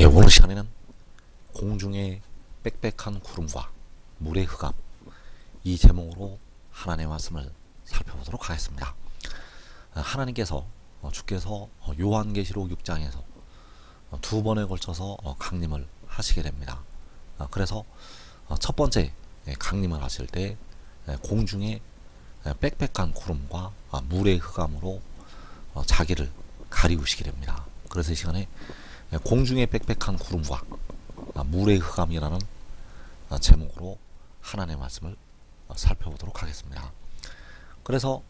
예, 오늘 시간에는 공중의 빽빽한 구름과 물의 흑암, 이 제목으로 하나님의 말씀을 살펴보도록 하겠습니다. 하나님께서 주께서 요한계시록 6장에서 두 번에 걸쳐서 강림을 하시게 됩니다. 그래서 첫 번째 강림을 하실 때 공중의 빽빽한 구름과 물의 흑암으로 자기를 가리우시게 됩니다. 그래서 이 시간에 공중의 빽빽한 구름과 물의 흑암이라는 제목으로 하나님의 말씀을 살펴보도록 하겠습니다. 그래서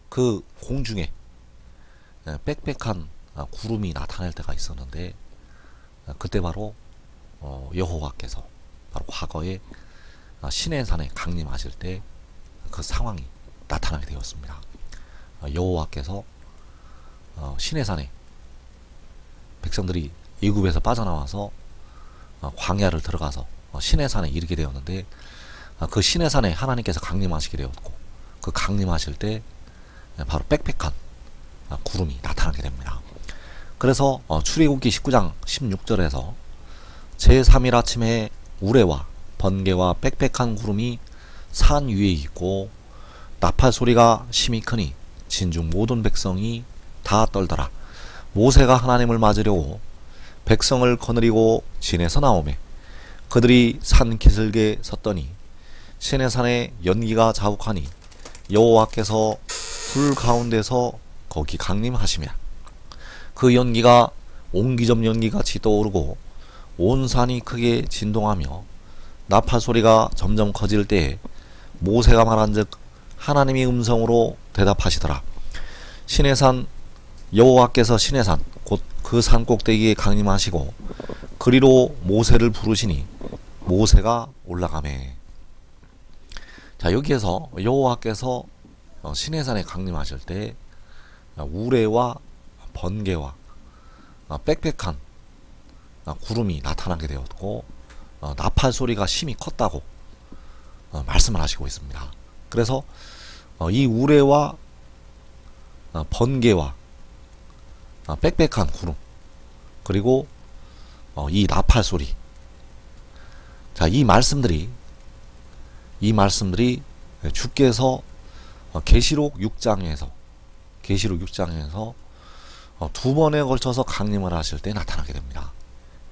그 공중에 빽빽한 구름이 나타날 때가 있었는데, 그때 바로 여호와께서 바로 과거에 시내산에 강림하실 때 그 상황이 나타나게 되었습니다. 여호와께서 시내산에 백성들이 애굽에서 빠져나와서 광야를 들어가서 시내산에 이르게 되었는데, 그 시내산에 하나님께서 강림하시게 되었고, 그 강림하실 때 바로 빽빽한 구름이 나타나게 됩니다. 그래서 출애굽기 19장 16절에서 제3일 아침에 우레와 번개와 빽빽한 구름이 산 위에 있고 나팔 소리가 심히 크니 진중 모든 백성이 다 떨더라. 모세가 하나님을 맞으려고 백성을 거느리고 진에서 나오매 그들이 산 기슭에 섰더니 시내산에 연기가 자욱하니 여호와께서 불 가운데서 거기 강림하시며 그 연기가 옹기점 연기같이 떠오르고 온 산이 크게 진동하며 나팔 소리가 점점 커질 때에 모세가 말한즉 하나님이 음성으로 대답하시더라. 시내산 여호와께서 시내산 곧 그 산 꼭대기에 강림하시고 그리로 모세를 부르시니 모세가 올라가매. 자, 여기에서 여호와께서 시내산에 강림하실 때 우레와 번개와 빽빽한 구름이 나타나게 되었고 나팔 소리가 심히 컸다고 말씀을 하시고 있습니다. 그래서 이 우레와 번개와 빽빽한 구름, 그리고 이 나팔 소리, 자, 이 말씀들이 주께서 계시록 6장에서 두 번에 걸쳐서 강림을 하실 때 나타나게 됩니다.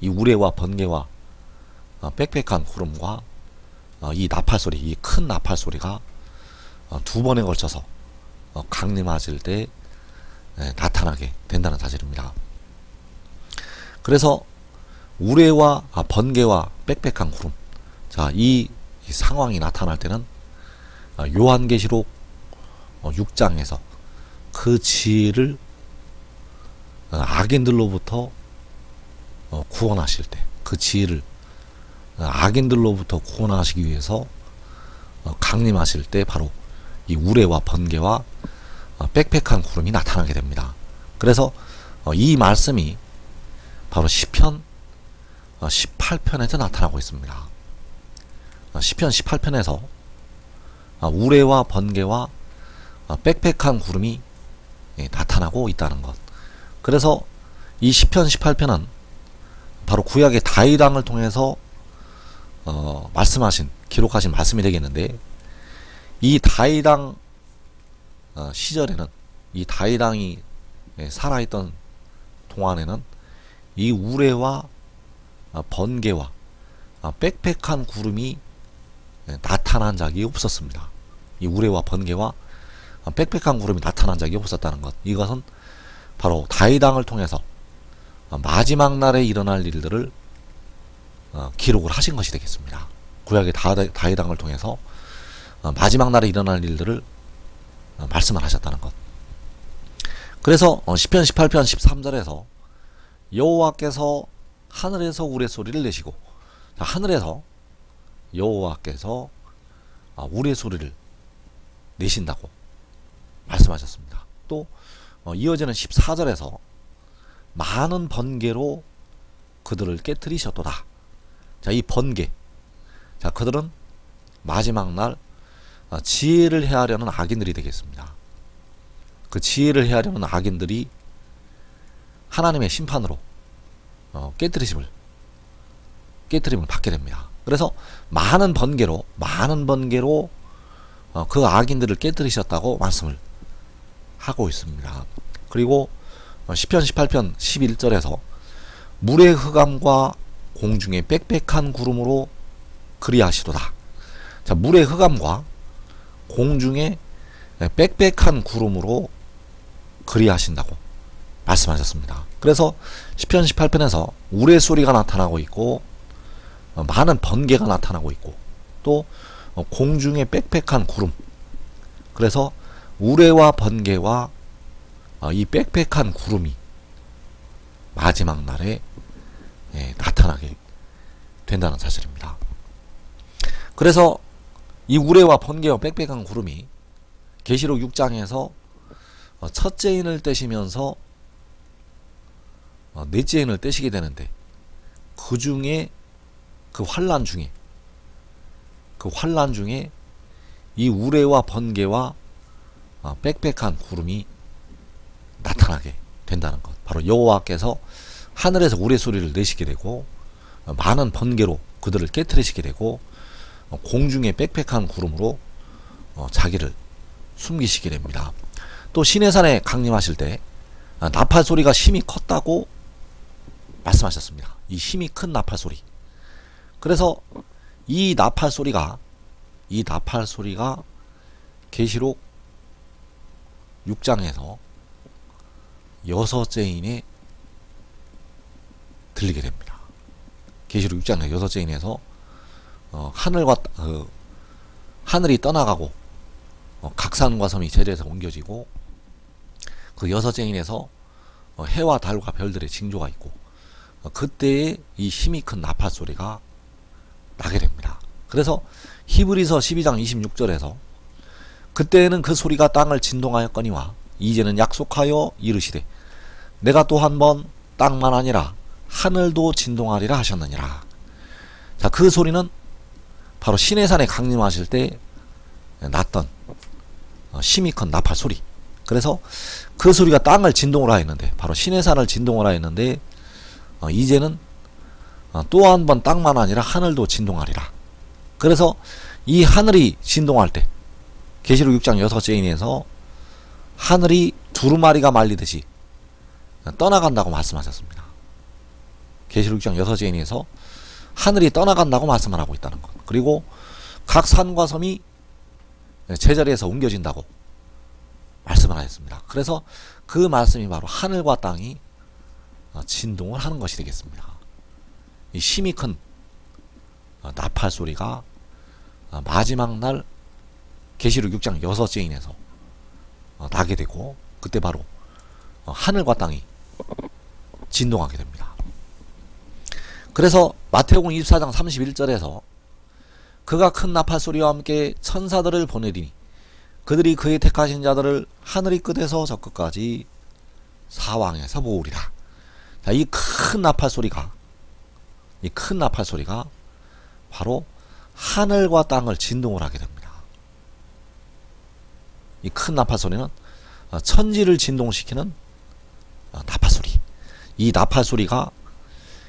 이 우레와 번개와 빽빽한 구름과 이 나팔 소리, 이 큰 나팔 소리가 두 번에 걸쳐서 강림하실 때 나타나게 된다는 사실입니다. 그래서 우레와 번개와 빽빽한 구름, 자, 이 상황이 나타날 때는 요한계시록 6장에서 그 지혜를 악인들로부터 구원하실 때, 그 지혜를 악인들로부터 구원하시기 위해서 강림하실 때 바로 이 우레와 번개와 빽빽한 구름이 나타나게 됩니다. 그래서 이 말씀이 바로 시편 18편에서 나타나고 있습니다. 시편 18편에서 우레와 번개와 빽빽한 구름이 나타나고 있다는 것. 그래서 이 시편 18편은 바로 구약의 다윗 왕을 통해서 기록하신 말씀이 되겠는데, 이 다윗 왕 시절에는, 이 다윗 왕이 살아있던 동안에는 이 우레와 번개와 빽빽한 구름이 나타난 적이 없었습니다. 이 우레와 번개와 빽빽한 구름이 나타난 적이 없었다는 것, 이것은 바로 다윗 왕을 통해서 마지막 날에 일어날 일들을 기록을 하신 것이 되겠습니다. 구약의 다윗 왕을 통해서 마지막 날에 일어날 일들을 말씀을 하셨다는 것. 그래서 시편 18편 13절에서 여호와께서 하늘에서 우레소리를 내시고, 하늘에서 여호와께서 우레소리를 내신다고 말씀하셨습니다. 또 이어지는 14절에서 많은 번개로 그들을 깨뜨리셨도다. 자, 이 번개, 자, 그들은 마지막 날 지혜를 해하려는 악인들이 되겠습니다. 그 지혜를 해하려는 악인들이 하나님의 심판으로 깨트림을 받게 됩니다. 그래서 많은 번개로 그 악인들을 깨뜨리셨다고 말씀을 하고 있습니다. 그리고 시편 18편 11절에서 물의 흑암과 공중의 빽빽한 구름으로 그리하시도다. 자, 물의 흑암과 공중의 빽빽한 구름으로 그리하신다고 말씀하셨습니다. 그래서 시편 18편에서 우레소리가 나타나고 있고 많은 번개가 나타나고 있고 또 공중의 빽빽한 구름, 그래서 우레와 번개와 이 빽빽한 구름이 마지막 날에 나타나게 된다는 사실입니다. 그래서 이 우레와 번개와 빽빽한 구름이 계시록 6장에서 첫째 인을 떼시면서 넷째 인을 떼시게 되는데, 그 중에 그 환란 중에 이 우레와 번개와 빽빽한 구름이 나타나게 된다는 것, 바로 여호와께서 하늘에서 우레소리를 내시게 되고 많은 번개로 그들을 깨트리시게 되고 공중에 빽빽한 구름으로 자기를 숨기시게 됩니다. 또 시내산에 강림하실 때 나팔 소리가 심히 컸다고 말씀하셨습니다. 이 힘이 큰 나팔 소리. 그래서 이 나팔 소리가 계시록 6장에서 여섯째 인에 들리게 됩니다. 계시록 6장의 여섯째 인에서 하늘이 떠나가고 각산과 섬이 제자리에서 옮겨지고, 그 여섯째 인에서 해와 달과 별들의 징조가 있고, 그때에 이 힘이 큰 나팔 소리가 나게 됩니다. 그래서 히브리서 12장 26절에서 그때에는 그 소리가 땅을 진동하였거니와 이제는 약속하여 이르시되 내가 또 한 번 땅만 아니라 하늘도 진동하리라 하셨느니라. 자, 그 소리는 바로 시내산에 강림하실 때 났던 힘이 큰 나팔 소리. 그래서 그 소리가 땅을 진동을 하였는데, 바로 시내산을 진동을 하였는데, 이제는 또 한 번 땅만 아니라 하늘도 진동하리라. 그래서 이 하늘이 진동할 때 계시록 6장 여섯째 인에서 하늘이 두루마리가 말리듯이 떠나간다고 말씀하셨습니다. 계시록 6장 여섯째 인에서 하늘이 떠나간다고 말씀을 하고 있다는 것. 그리고 각 산과 섬이 제자리에서 옮겨진다고 말씀을 하셨습니다. 그래서 그 말씀이 바로 하늘과 땅이 진동을 하는 것이 되겠습니다. 이 힘이 큰 나팔 소리가 마지막 날 계시록 6장 여섯째 인에서 나게 되고, 그때 바로 하늘과 땅이 진동하게 됩니다. 그래서 마태복음 24장 31절에서 그가 큰 나팔 소리와 함께 천사들을 보내리니 그들이 그의 택하신 자들을 하늘이 끝에서 저 끝까지 사왕에서 모으리라. 자, 이 큰 나팔 소리가 바로 하늘과 땅을 진동을 하게 됩니다. 이 큰 나팔 소리는 천지를 진동시키는 나팔 소리. 이 나팔 소리가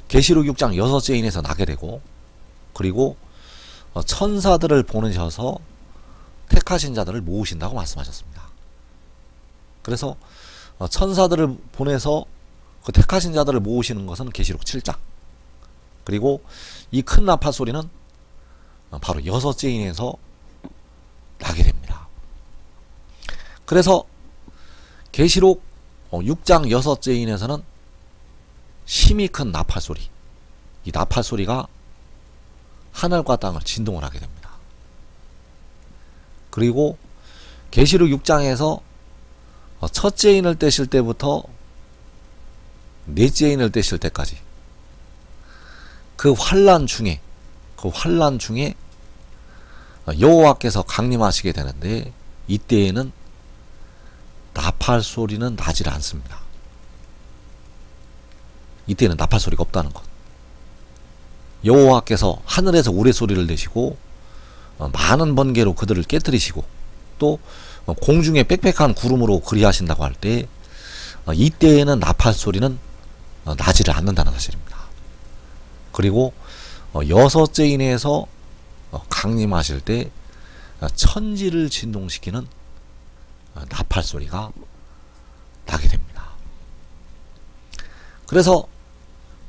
계시록 6장 여섯째 인에서 나게 되고, 그리고 천사들을 보내셔서 택하신 자들을 모으신다고 말씀하셨습니다. 그래서 천사들을 보내서 그 택하신 자들을 모으시는 것은 계시록 7장. 그리고 이 큰 나팔 소리는 바로 여섯째 인에서 나게 됩니다. 그래서 계시록 6장 여섯째 인에서는 힘이 큰 나팔 소리, 이 나팔 소리가 하늘과 땅을 진동을 하게 됩니다. 그리고 계시록 6장에서 첫째 인을 떼실 때부터 넷째 인을 떼실 때까지 그 환란 중에 여호와께서 강림하시게 되는데, 이때에는 나팔 소리는 나질 않습니다. 이때는 나팔 소리가 없다는 것. 여호와께서 하늘에서 우레소리를 내시고 많은 번개로 그들을 깨뜨리시고 또 공중에 빽빽한 구름으로 그리하신다고 할 때, 이때에는 나팔 소리는 나지를 않는다는 사실입니다. 그리고 여섯째 인에서 강림하실 때 천지를 진동시키는 나팔 소리가 나게 됩니다. 그래서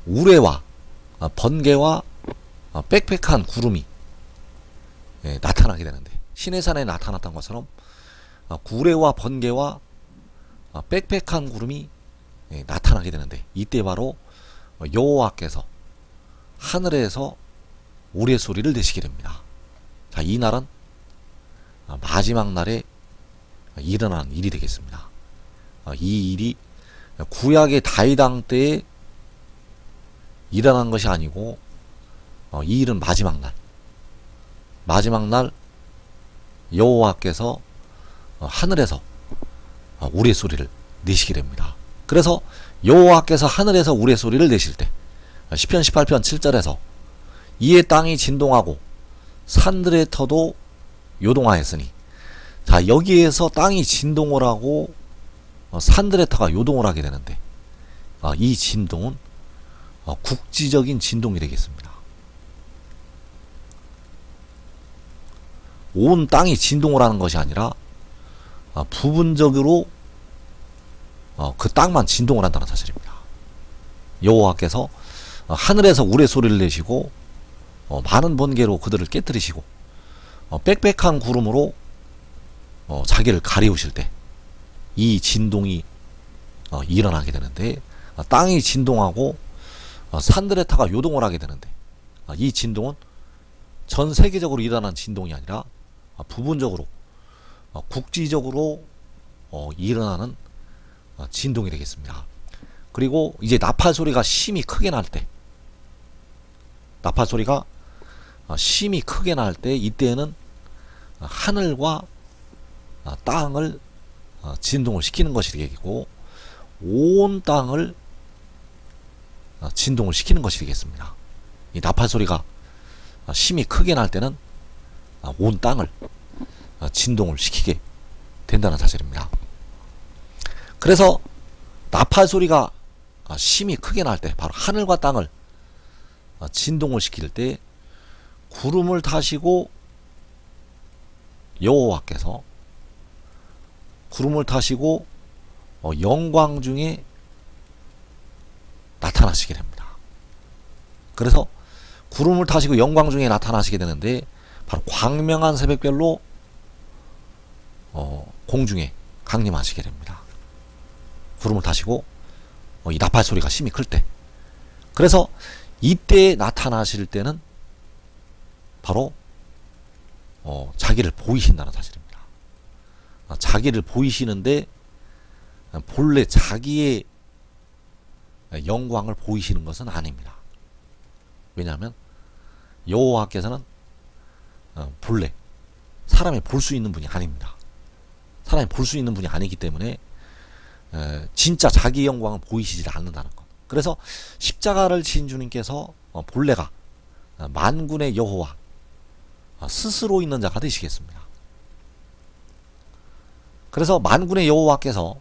우레와 번개와 빽빽한 구름이 나타나게 되는데, 시내산에 나타났던 것처럼 우레와 번개와 빽빽한 구름이 나타나게 되는데, 이때 바로 여호와께서 하늘에서 우레소리를 내시게 됩니다. 자, 이 날은 마지막 날에 일어나는 일이 되겠습니다. 이 일이 구약의 다윗 왕 때에 일어난 것이 아니고, 이 일은 마지막 날 여호와께서 하늘에서 우레소리를 내시게 됩니다. 그래서 여호와께서 하늘에서 우레소리를 내실 때 시편 18편 7절에서 이에 땅이 진동하고 산들의 터도 요동하였으니, 자, 여기에서 땅이 진동을 하고 산들의 터가 요동을 하게 되는데, 이 진동은 국지적인 진동이 되겠습니다. 온 땅이 진동을 하는 것이 아니라 부분적으로 그 땅만 진동을 한다는 사실입니다. 여호와께서 하늘에서 우레소리를 내시고 많은 번개로 그들을 깨뜨리시고 빽빽한 구름으로 자기를 가리우실 때 이 진동이 일어나게 되는데, 땅이 진동하고 산들의 터가 요동을 하게 되는데, 이 진동은 전 세계적으로 일어나는 진동이 아니라 부분적으로 국지적으로 일어나는 진동이 되겠습니다. 그리고 이제 나팔 소리가 심히 크게 날 때, 이때에는 하늘과 땅을 진동을 시키는 것이 되겠고, 온 땅을 진동을 시키는 것이 되겠습니다. 이 나팔 소리가 심히 크게 날 때는 온 땅을 진동을 시키게 된다는 사실입니다. 그래서 나팔 소리가 심히 크게 날 때, 바로 하늘과 땅을 진동을 시킬 때 구름을 타시고 여호와께서 영광 중에 나타나시게 됩니다. 그래서 구름을 타시고 영광 중에 나타나시게 되는데, 바로 광명한 새벽별로 공중에 강림하시게 됩니다. 구름을 타시고 이 나팔 소리가 심히 클 때. 그래서 이때 나타나실 때는 바로 자기를 보이신다는 사실입니다. 자기를 보이시는데 본래 자기의 영광을 보이시는 것은 아닙니다. 왜냐하면 여호와께서는 본래 사람이 볼 수 있는 분이 아닙니다. 사람이 볼 수 있는 분이 아니기 때문에 진짜 자기 영광을 보이시지 않는다는 것. 그래서 십자가를 지신 주님께서 본래가 만군의 여호와 스스로 있는 자가 되시겠습니다. 그래서 만군의 여호와께서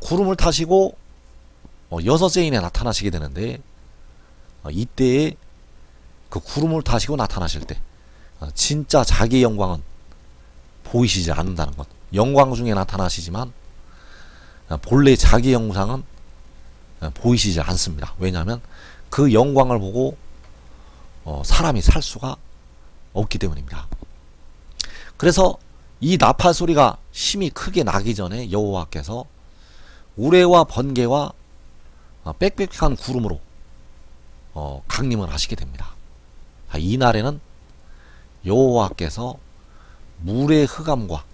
구름을 타시고 여섯째 인에 나타나시게 되는데, 이때에 그 구름을 타시고 나타나실 때 진짜 자기의 영광은 보이시지 않는다는 것. 영광 중에 나타나시지만 본래 자기 영상은 보이시지 않습니다. 왜냐하면 그 영광을 보고 사람이 살 수가 없기 때문입니다. 그래서 이 나팔 소리가 심히 크게 나기 전에 여호와께서 우레와 번개와 빽빽한 구름으로 강림을 하시게 됩니다. 이 날에는 여호와께서 물의 흑암과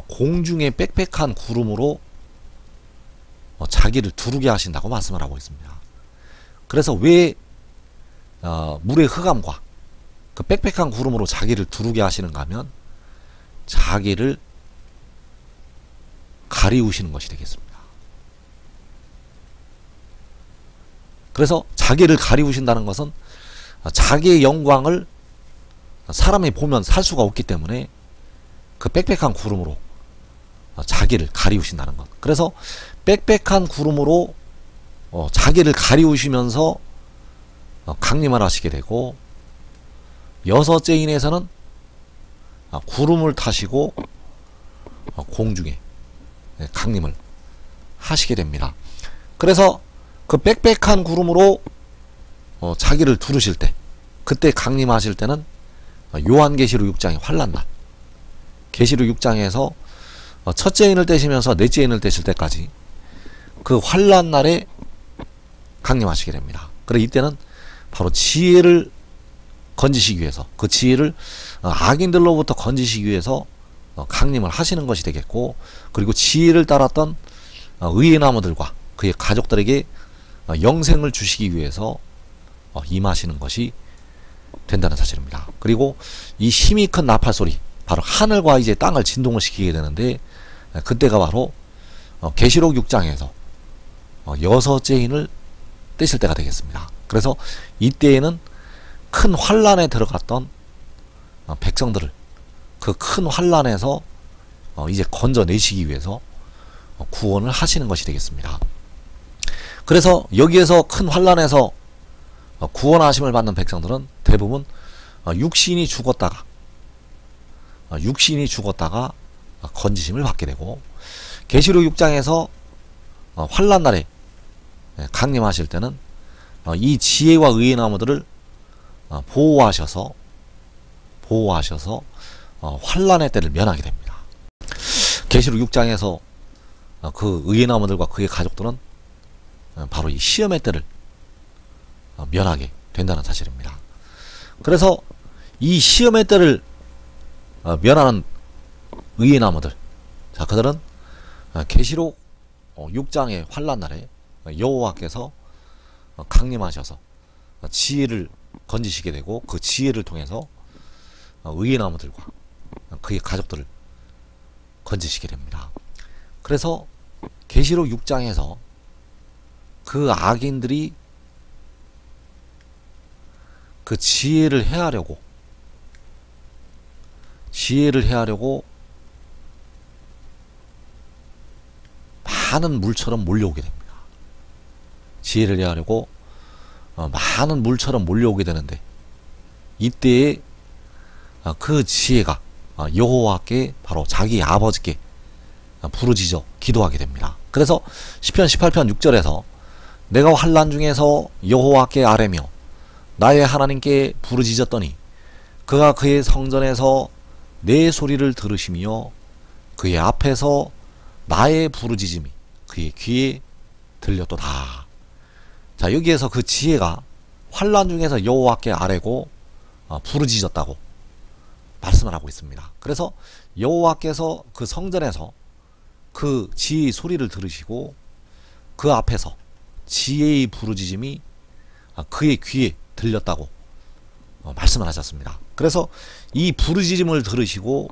공중의 빽빽한 구름으로 자기를 두르게 하신다고 말씀을 하고 있습니다. 그래서 왜 물의 흑암과 그 빽빽한 구름으로 자기를 두르게 하시는가 하면 자기를 가리우시는 것이 되겠습니다. 그래서 자기를 가리우신다는 것은 자기의 영광을 사람이 보면 살 수가 없기 때문에 그 빽빽한 구름으로 자기를 가리우신다는 것. 그래서 빽빽한 구름으로 자기를 가리우시면서 강림을 하시게 되고, 여섯째 인에서는 구름을 타시고 공중에 강림을 하시게 됩니다. 그래서 그 빽빽한 구름으로 자기를 두르실 때, 그때 강림하실 때는 요한계시록 6장의 환란날, 계시록 6장에서 첫째 인을 떼시면서 넷째 인을 떼실 때까지 그 환란날에 강림하시게 됩니다. 그래 이때는 바로 지혜를 건지시기 위해서, 그 지혜를 악인들로부터 건지시기 위해서 강림을 하시는 것이 되겠고, 그리고 지혜를 따랐던 의의 나무들과 그의 가족들에게 영생을 주시기 위해서 임하시는 것이 된다는 사실입니다. 그리고 이 힘이 큰 나팔 소리, 바로 하늘과 이제 땅을 진동을 시키게 되는데, 그때가 바로 계시록 6장에서 여섯째 인을 떼실 때가 되겠습니다. 그래서 이때에는 큰 환란에 들어갔던 백성들을 그 큰 환란에서 이제 건져내시기 위해서 구원을 하시는 것이 되겠습니다. 그래서 여기에서 큰 환란에서 구원하심을 받는 백성들은 대부분 육신이 죽었다가 건지심을 받게 되고, 계시록 6장에서 환란날에 강림하실 때는 이 지혜와 의의 나무들을 보호하셔서 환란의 때를 면하게 됩니다. 계시록 6장에서 그 의의 나무들과 그의 가족들은 바로 이 시험의 때를 면하게 된다는 사실입니다. 그래서 이 시험의 때를 면하는 의의 나무들, 자 그들은 계시록 6장의 환란날에 여호와께서 강림하셔서 지혜를 건지시게 되고, 그 지혜를 통해서 의의 나무들과 그의 가족들을 건지시게 됩니다. 그래서 계시록 6장에서 그 악인들이 그 지혜를 해하려고 많은 물처럼 몰려오게 됩니다. 지혜를 해하려고 많은 물처럼 몰려오게 되는데, 이때에 그 지혜가 여호와께, 바로 자기 아버지께 부르짖어 기도하게 됩니다. 그래서 시편 18편 6절에서 내가 환난 중에서 여호와께 아뢰며 나의 하나님께 부르짖었더니 그가 그의 성전에서 내 소리를 들으시며 그의 앞에서 나의 부르짖음이 그의 귀에 들렸도다. 자, 여기에서 그 지혜가 환난 중에서 여호와께 아뢰고 부르짖었다고 말씀을 하고 있습니다. 그래서 여호와께서 그 성전에서 그 지혜의 소리를 들으시고 그 앞에서 지혜의 부르짖음이 그의 귀에 들렸다고 말씀을 하셨습니다. 그래서 이 부르짖음을 들으시고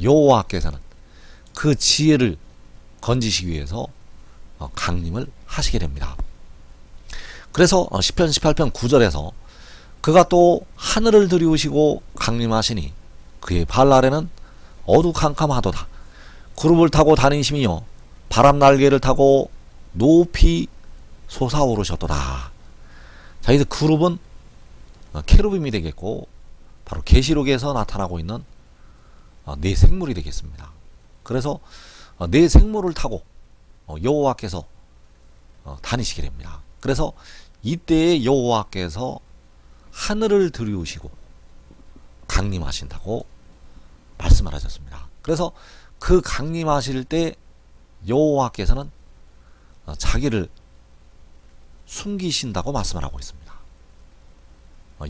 여호와께서는 그 지혜를 건지시기 위해서 강림을 하시게 됩니다. 그래서 시편 18편 9절에서 그가 또 하늘을 들이우시고 강림하시니 그의 발 아래는 어두캄캄하도다. 구름을 타고 다니시며 바람 날개를 타고 높이 솟아오르셨도다. 자, 이제 그룹은 케루빔이 되겠고, 바로 계시록에서 나타나고 있는 네 생물이 되겠습니다. 그래서 네 생물을 타고 여호와께서 다니시게 됩니다. 그래서 이때에 여호와께서 하늘을 들이우시고 강림하신다고 말씀을 하셨습니다. 그래서 그 강림하실 때 여호와께서는 자기를 숨기신다고 말씀을 하고 있습니다.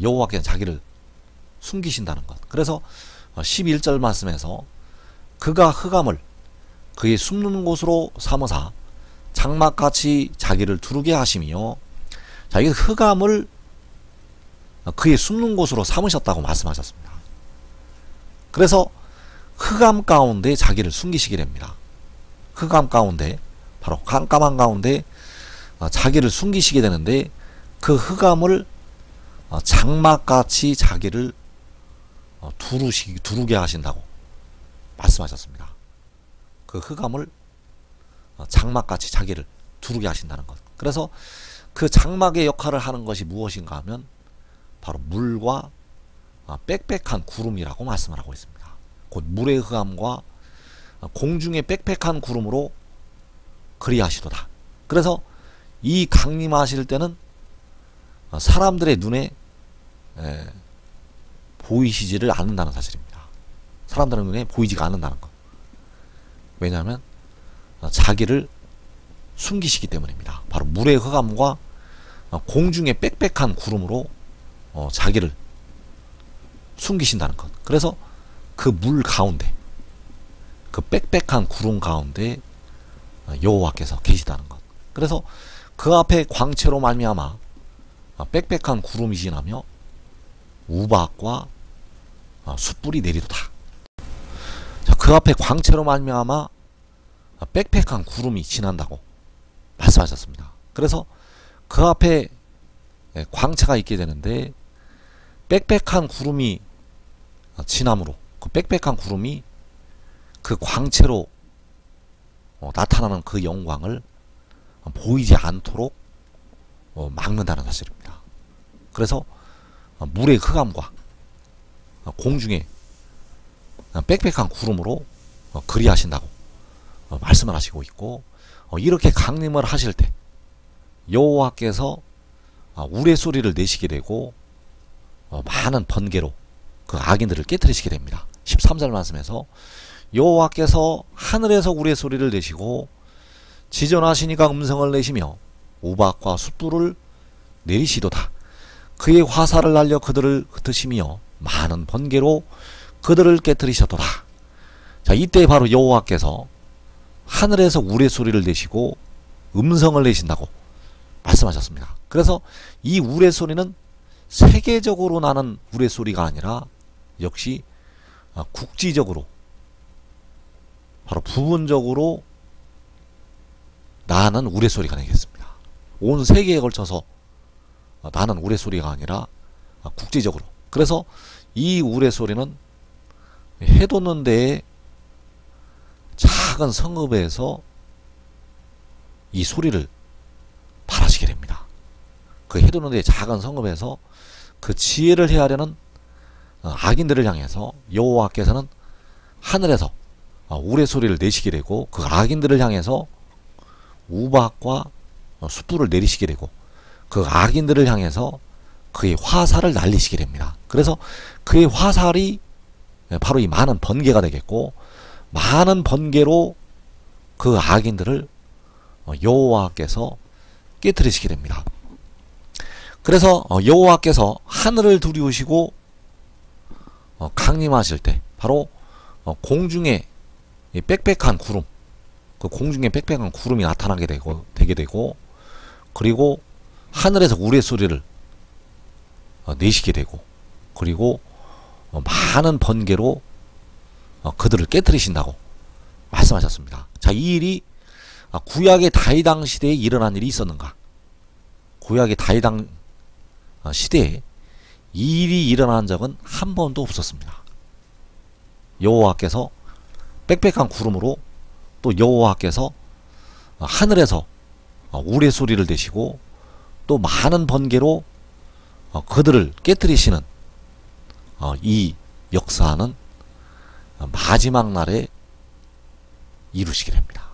여호와께서는 자기를 숨기신다는 것. 그래서 11절 말씀에서 그가 흑암을 그의 숨는 곳으로 삼으사 장막같이 자기를 두르게 하시며, 자, 이 흑암을 그의 숨는 곳으로 삼으셨다고 말씀하셨습니다. 그래서 흑암 가운데 자기를 숨기시게 됩니다. 흑암 가운데, 바로 깜깜한 가운데 자기를 숨기시게 되는데, 그 흑암을 장막같이 자기를 두르게 하신다고 말씀하셨습니다. 그 흑암을 장막같이 자기를 두르게 하신다는 것. 그래서 그 장막의 역할을 하는 것이 무엇인가 하면 바로 물과 빽빽한 구름이라고 말씀을 하고 있습니다. 곧 물의 흑암과 공중의 빽빽한 구름으로 그리하시도다. 그래서 이 강림하실 때는 사람들의 눈에 보이시지를 않는다는 사실입니다. 사람들의 눈에 보이지가 않는다는 것. 왜냐하면 자기를 숨기시기 때문입니다. 바로 물의 흑암과 공중의 빽빽한 구름으로 자기를 숨기신다는 것. 그래서 그 물 가운데, 그 빽빽한 구름 가운데 여호와께서 계시다는 것. 그래서 그 앞에 광채로 말미암아 빽빽한 구름이 지나며 우박과 숯불이 내리도다. 자, 그 앞에 광채로 말미암아 빽빽한 구름이 지난다고 말씀하셨습니다. 그래서 그 앞에 광채가 있게 되는데 빽빽한 구름이 지남으로 그 빽빽한 구름이 그 광채로 나타나는 그 영광을 보이지 않도록 막는다는 사실입니다. 그래서 물의 흑암과 공중의 빽빽한 구름으로 그리하신다고 말씀을 하시고 있고, 이렇게 강림을 하실 때 여호와께서 우레소리를 내시게 되고 많은 번개로 그 악인들을 깨뜨리시게 됩니다. 13절 말씀에서 여호와께서 하늘에서 우레소리를 내시고 지전하시니가 음성을 내시며 우박과 숯불을 내리시도다. 그의 화살을 날려 그들을 흩으시며 많은 번개로 그들을 깨뜨리셨도다. 자, 이때 바로 여호와께서 하늘에서 우레소리를 내시고 음성을 내신다고 말씀하셨습니다. 그래서 이 우레소리는 세계적으로 나는 우레소리가 아니라 역시 국지적으로, 바로 부분적으로 나는 우레소리가 되겠습니다. 온 세계에 걸쳐서 나는 우레소리가 아니라 국지적으로. 그래서 이 우레소리는 해돋는 데에 작은 성읍에서 이 소리를 발하시게 됩니다. 그 해돋는 데에 작은 성읍에서 그 지혜를 헤아려는 악인들을 향해서 여호와께서는 하늘에서 우레소리를 내시게 되고 그 악인들을 향해서 우박과 숯불을 내리시게 되고 그 악인들을 향해서 그의 화살을 날리시게 됩니다. 그래서 그의 화살이 바로 이 많은 번개가 되겠고, 많은 번개로 그 악인들을 여호와께서 깨뜨리시게 됩니다. 그래서 여호와께서 하늘을 두리우시고 강림하실 때 바로 공중에 빽빽한 구름, 그 공중에 빽빽한 구름이 나타나게 되게 되고, 그리고 하늘에서 우레소리를 내시게 되고, 그리고 많은 번개로 그들을 깨뜨리신다고 말씀하셨습니다. 자, 이 일이 구약의 다윗왕 시대에 일어난 일이 있었는가? 구약의 다윗왕 시대에 이 일이 일어난 적은 한 번도 없었습니다. 여호와께서 빽빽한 구름으로, 또 여호와께서 하늘에서 우레소리를 내시고 또 많은 번개로 그들을 깨뜨리시는 이 역사는 마지막 날에 이루시게 됩니다.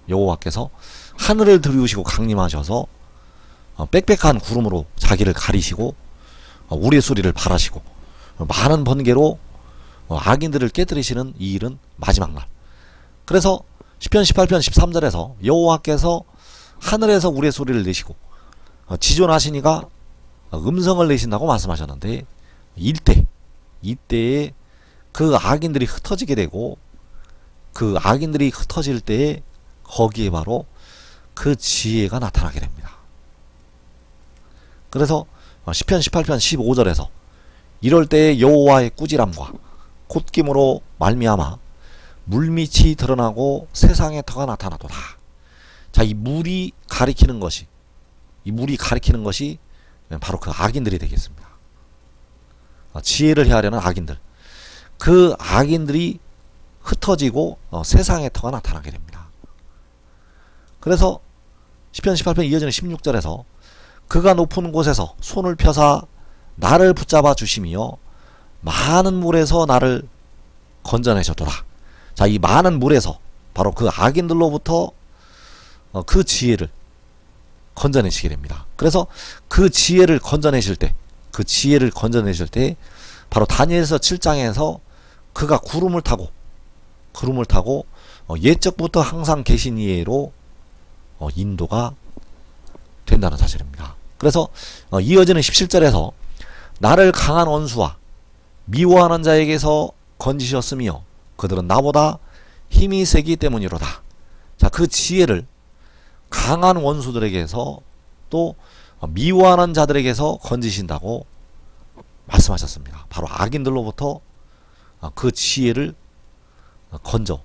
여호와께서 하늘을 들이우시고 강림하셔서 빽빽한 구름으로 자기를 가리시고 우레소리를 발하시고 많은 번개로 악인들을 깨뜨리시는 이 일은 마지막 날. 그래서 시편 18편 13절에서 여호와께서 하늘에서 우레소리를 내시고 지존하시니가 음성을 내신다고 말씀하셨는데, 이때에 그 악인들이 흩어지게 되고, 그 악인들이 흩어질 때에 거기에 바로 그 지혜가 나타나게 됩니다. 그래서 시편 18편 15절에서 이럴 때에 여호와의 꾸지람과 콧김으로 말미암아 물밑이 드러나고 세상의 터가 나타나도다. 자, 이 물이 가리키는 것이 바로 그 악인들이 되겠습니다. 지혜를 헤아려는 악인들, 그 악인들이 흩어지고 세상의 터가 나타나게 됩니다. 그래서 시편 18편 이어지는 16절에서 그가 높은 곳에서 손을 펴사 나를 붙잡아 주시며 많은 물에서 나를 건져내셨도다. 자, 이 많은 물에서 바로 그 악인들로부터 그 지혜를 건져내시게 됩니다. 그래서 그 지혜를 건져내실 때, 바로 다니엘서 7장에서 그가 구름을 타고 옛적부터 항상 계신 이로 인도가 된다는 사실입니다. 그래서 이어지는 17절에서 나를 강한 원수와 미워하는 자에게서 건지셨으며 그들은 나보다 힘이 세기 때문이로다. 자, 그 지혜를 강한 원수들에게서 또 미워하는 자들에게서 건지신다고 말씀하셨습니다. 바로 악인들로부터 그 지혜를 건져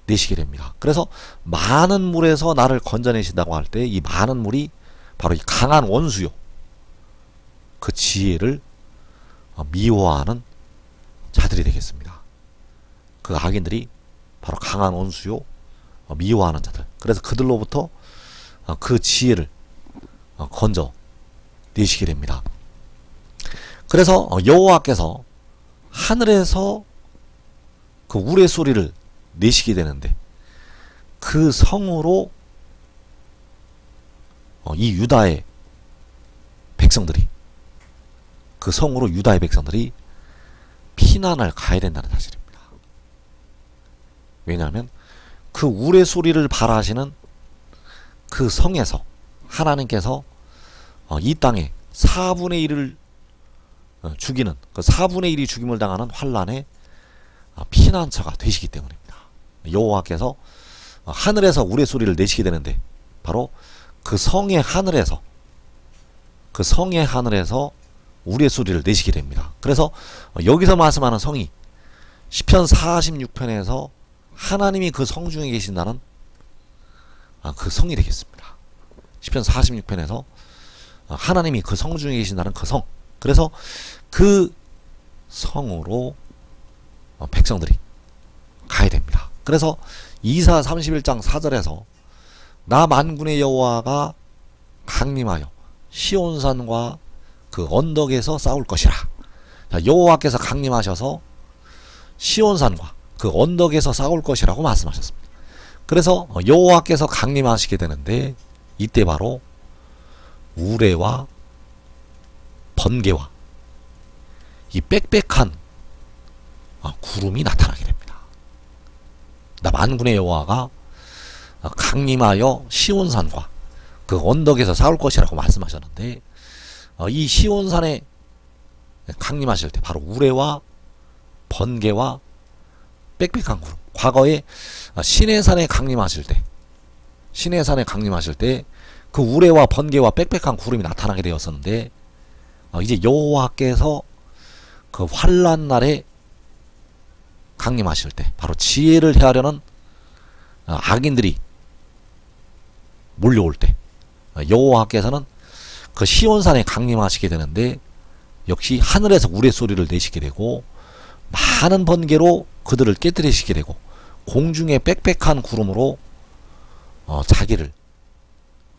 내시게 됩니다. 그래서 많은 물에서 나를 건져내신다고 할 때 이 많은 물이 바로 이 강한 원수요, 그 지혜를 미워하는 자들이 되겠습니다. 그 악인들이 바로 강한 원수요, 미워하는 자들. 그래서 그들로부터 그 지혜를 건져 내시게 됩니다. 그래서 여호와께서 하늘에서 그 우레소리를 내시게 되는데 그 성으로 이 유다의 백성들이, 그 성으로 유다의 백성들이 피난을 가야 된다는 사실입니다. 왜냐하면 그 우레소리를 발하시는 그 성에서 하나님께서 이 땅에 4분의 1을 죽이는, 그 4분의 1이 죽임을 당하는 환란의 피난처가 되시기 때문입니다. 여호와께서 하늘에서 우레소리를 내시게 되는데 바로 그 성의 하늘에서 우레소리를 내시게 됩니다. 그래서 여기서 말씀하는 성이 시편 46편에서 하나님이 그 성 중에 계신다는 그 성이 되겠습니다. 시편 46편에서 하나님이 그 성 중에 계신다는 그 성. 그래서 그 성으로 백성들이 가야 됩니다. 그래서 이사 31장 4절에서 나 만군의 여호와가 강림하여 시온산과 그 언덕에서 싸울 것이라. 자, 여호와께서 강림하셔서 시온산과 그 언덕에서 싸울 것이라고 말씀하셨습니다. 그래서 여호와께서 강림하시게 되는데 이때 바로 우레와 번개와 이 빽빽한 구름이 나타나게 됩니다. 나 만군의 여호와가 강림하여 시온산과 그 언덕에서 싸울 것이라고 말씀하셨는데 이 시온산에 강림하실 때 바로 우레와 번개와 빽빽한 구름, 과거에 시내산에 강림하실 때 그 우레와 번개와 빽빽한 구름이 나타나게 되었었는데 이제 여호와께서 그 환란 날에 강림하실 때 바로 지혜를 헤아려는 악인들이 몰려올 때 여호와께서는 그 시온산에 강림하시게 되는데 역시 하늘에서 우레소리를 내시게 되고 많은 번개로 그들을 깨뜨리시게 되고 공중에 빽빽한 구름으로 자기를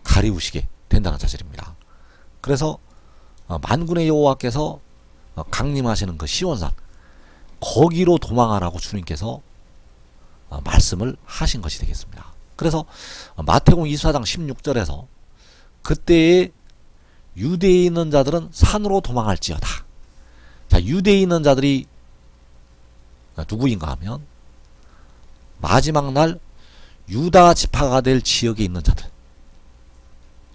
가리우시게 된다는 사실입니다. 그래서 만군의 여호와께서 강림하시는 그 시온산, 거기로 도망하라고 주님께서 말씀을 하신 것이 되겠습니다. 그래서 마태복음 24장 16절에서 그때에 유대에 있는 자들은 산으로 도망할지어다. 자, 유대에 있는 자들이 누구인가 하면 마지막 날 유다 지파가 될 지역에 있는 자들,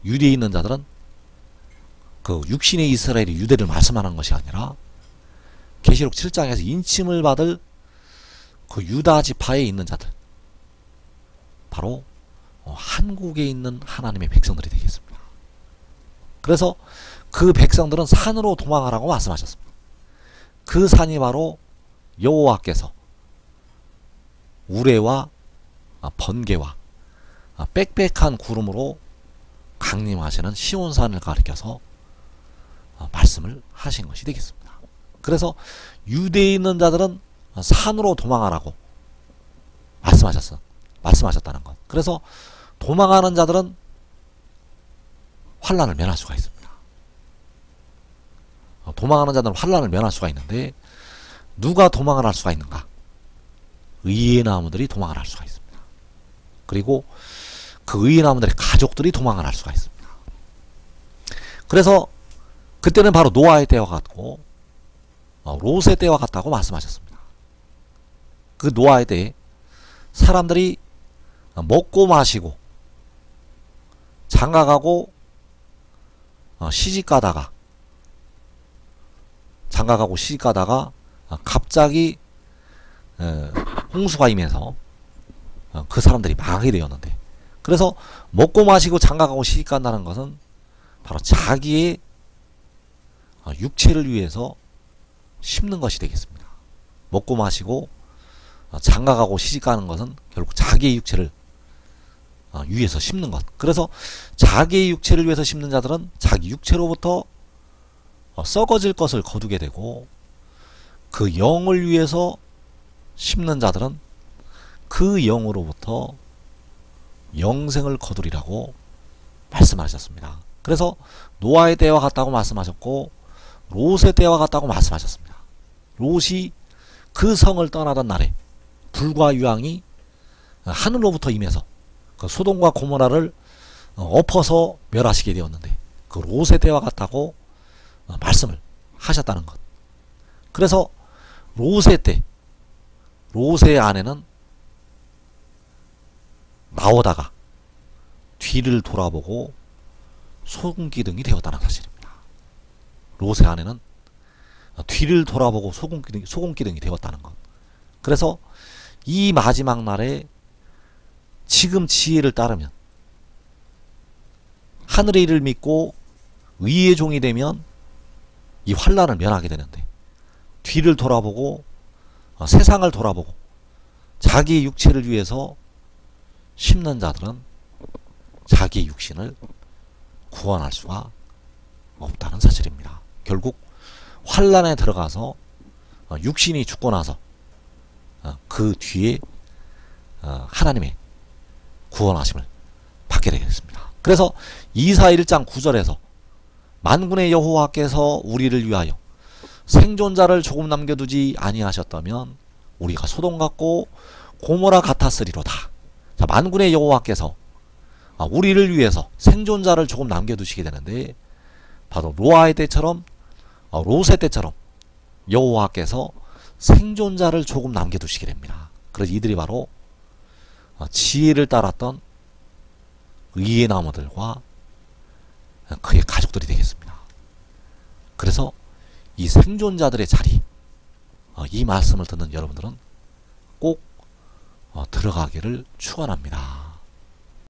유대에 있는 자들은 그 육신의 이스라엘이 유대를 말씀하는 것이 아니라 계시록 7장에서 인침을 받을 그 유다 지파에 있는 자들, 바로 한국에 있는 하나님의 백성들이 되겠습니다. 그래서 그 백성들은 산으로 도망하라고 말씀하셨습니다. 그 산이 바로 여호와께서 우레와 번개와 빽빽한 구름으로 강림하시는 시온산을 가리켜서 말씀을 하신 것이 되겠습니다. 그래서 유대에 있는 자들은 산으로 도망하라고 말씀하셨다는 것. 그래서 도망하는 자들은 환난을 면할 수가 있습니다. 도망하는 자들은 환난을 면할 수가 있는데 누가 도망을 할 수가 있는가? 의의 나무들이 도망을 할 수가 있습니다. 그리고 그 의의 나무들의 가족들이 도망을 할 수가 있습니다. 그래서 그때는 바로 노아의 때와 같고 롯의 때와 같다고 말씀하셨습니다. 그 노아의 때에 사람들이 먹고 마시고 장가가고 시집가다가 갑자기 홍수가 임해서 그 사람들이 망하게 되었는데, 그래서 먹고 마시고 장가가고 시집간다는 것은 바로 자기의 육체를 위해서 심는 것이 되겠습니다. 먹고 마시고 장가가고 시집가는 것은 결국 자기의 육체를 위해서 심는 것. 그래서 자기의 육체를 위해서 심는 자들은 자기 육체로부터 썩어질 것을 거두게 되고, 그 영을 위해서 심는 자들은 그 영으로부터 영생을 거두리라고 말씀하셨습니다. 그래서 노아의 때와 같다고 말씀하셨고 롯의 때와 같다고 말씀하셨습니다. 롯이 그 성을 떠나던 날에 불과 유황이 하늘로부터 임해서 그 소돔과 고모라를 엎어서 멸하시게 되었는데, 그 롯의 때와 같다고 말씀을 하셨다는 것. 그래서 롯의 때, 롯의 아내는 나오다가 뒤를 돌아보고 소금기둥이 되었다는 사실입니다. 롯의 아내는 뒤를 돌아보고 소금기둥이 되었다는 것. 그래서 이 마지막 날에 지금 지혜를 따르면, 하늘의 일을 믿고 의의 종이 되면 이 환난을 면하게 되는데, 뒤를 돌아보고 세상을 돌아보고 자기 육체를 위해서 심는 자들은 자기 육신을 구원할 수가 없다는 사실입니다. 결국 환난에 들어가서 육신이 죽고 나서 그 뒤에 하나님의 구원하심을 받게 되겠습니다. 그래서 이사 1장 9절에서 만군의 여호와께서 우리를 위하여 생존자를 조금 남겨두지 아니하셨다면 우리가 소돔 같고 고모라 같았으리로다. 자, 만군의 여호와께서 우리를 위해서 생존자를 조금 남겨두시게 되는데, 바로 노아의 때처럼 롯의 때처럼 여호와께서 생존자를 조금 남겨두시게 됩니다. 그래서 이들이 바로 지혜를 따랐던 의의 나무들과 그의 가족들이 되겠습니다. 그래서 이 생존자들의 자리, 이 말씀을 듣는 여러분들은 꼭 들어가기를 축원합니다.